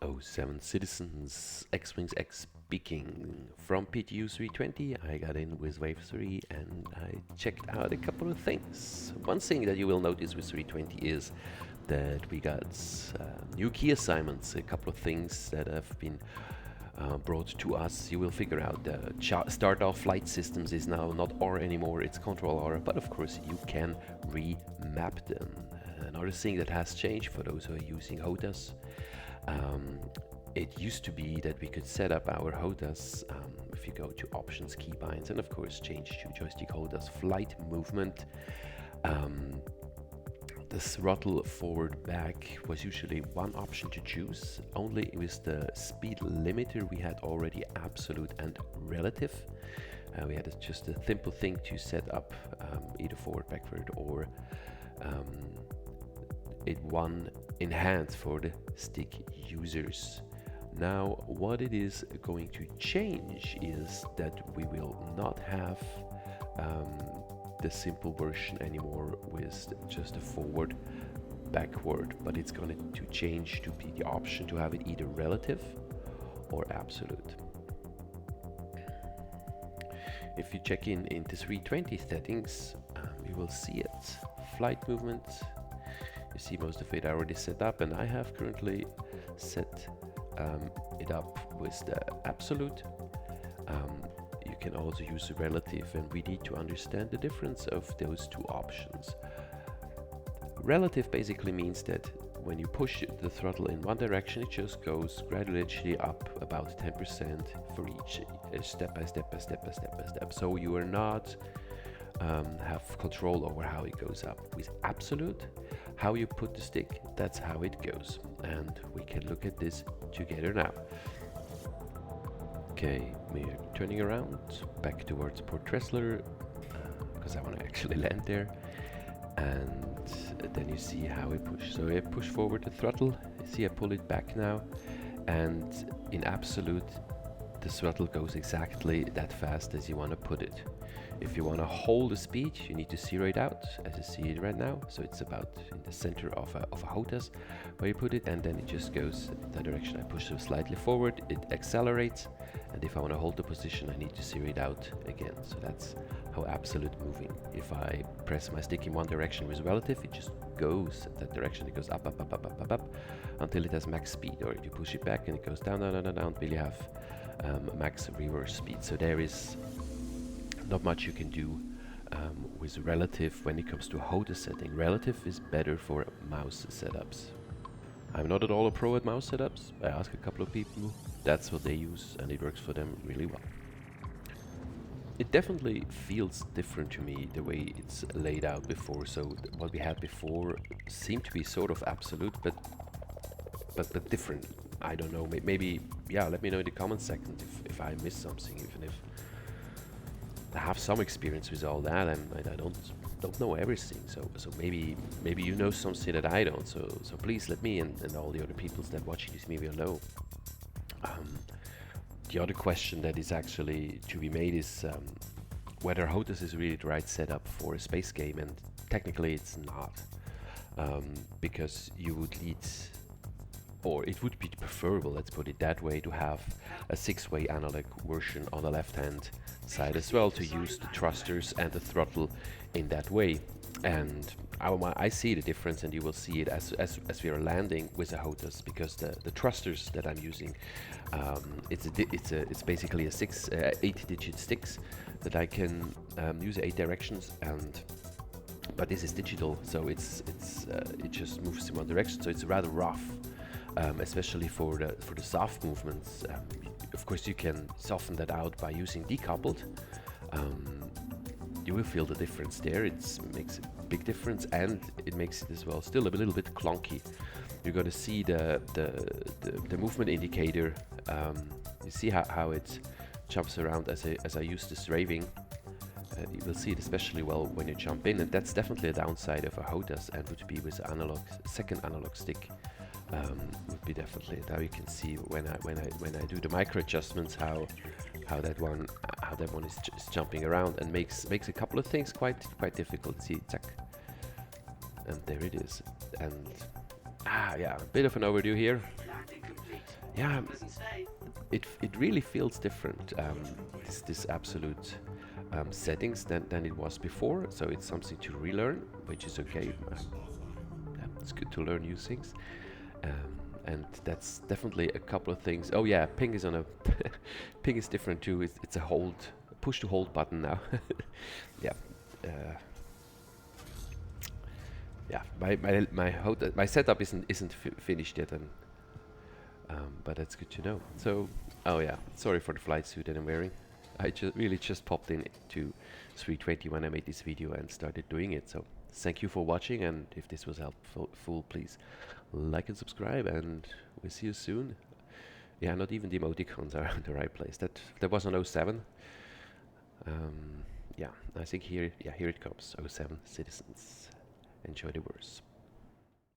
07 Citizens X-Wings X speaking. From PTU 320 I got in with Wave 3 and I checked out a couple of things. One thing that you will notice with 320 is that we got new key assignments, a couple of things that have been brought to us. You will figure out the start off flight systems is now not R anymore, it's Control R, but of course you can remap them. Another thing that has changed for those who are using Hotas, it used to be that we could set up our Hotas if you go to options, keybinds, and of course change to joystick Hotas flight movement. The throttle forward back was usually one option to choose. Only with the speed limiter we had already absolute and relative. We had just a simple thing to set up either forward, backward, or it one enhance for the stick users. Now what it is going to change is that we will not have the simple version anymore with just a forward backward, but it's going to change to be the option to have it either relative or absolute. If you check into 320 settings, you will see it. Flight movement, you see most of it already set up, and I have currently set it up with the absolute. You can also use the relative, and we need to understand the difference of those two options. Relative basically means that when you push the throttle in one direction, it just goes gradually up about 10% for each step by step by step by step by step. So you are not have control over how it goes up. With absolute, how you put the stick, that's how it goes. And we can look at this together now. Okay, we're turning around back towards Port Tressler because I want to actually land there, and then you see how we push. So I push forward the throttle, you see I pull it back now, and in absolute the throttle goes exactly that fast as you want to put it. If you want to hold the speed, you need to zero it out, as you see it right now. So it's about in the center of a Hotas where you put it, and then it just goes the direction. I push it slightly forward, it accelerates, and if I want to hold the position, I need to zero it out again. So that's how absolute moving. If I press my stick in one direction with relative, it just goes that direction. It goes up, up, up, up, up, up, up, until it has max speed, or you push it back and it goes down, down, down, down, down until you have max reverse speed. So there is not much you can do with relative when it comes to Hotas setting. Relative is better for mouse setups. I'm not at all a pro at mouse setups. I asked a couple of people, that's what they use, and it works for them really well. It definitely feels different to me the way it's laid out before. So what we had before seemed to be sort of absolute, but different. I don't know, maybe, yeah, let me know in the comments section if I missed something, even if I have some experience with all that, and I don't know everything. So maybe you know something that I don't. So please let me and all the other people that watching this video know. The other question that is actually to be made is whether Hotas is really the right setup for a space game, and technically it's not, because you would need, or it would be preferable, let's put it that way, to have a 6-way analog version on the left hand side as well, to use the thrusters and the throttle in that way. And I see the difference, and you will see it as we are landing with the Hotas, because the thrusters that I'm using, it's basically a 8-digit sticks that I can use 8 directions, but this is digital, so it just moves in one direction, so it's rather rough. Especially for the soft movements. Of course, you can soften that out by using decoupled. You will feel the difference there. It makes a big difference, and it makes it as well still a little bit clunky. You're going to see the movement indicator. You see how it jumps around as I use this raving. You will see it especially well when you jump in, and that's definitely a downside of a Hotas, and would be with analog second analog stick. Would be definitely. Now you can see when I do the micro adjustments how that one is jumping around, and makes a couple of things quite difficult. See, tack, and there it is. And yeah, a bit of an overview here. yeah, it really feels different. This Absolute settings than it was before. So it's something to relearn, which is okay. Yeah, it's good to learn new things. And that's definitely a couple of things. Oh yeah, ping is on a ping is different too. It's a hold, push to hold button now. Yeah, yeah. My setup isn't finished yet, and but that's good to know. So, oh yeah, sorry for the flight suit that I'm wearing. I just popped in to 320 when I made this video and started doing it. So thank you for watching, and if this was helpful, please like and subscribe, and we'll see you soon. Yeah, not even the emoticons are in the right place. That was on '07. Yeah, I think here it comes. '07 citizens. Enjoy the words.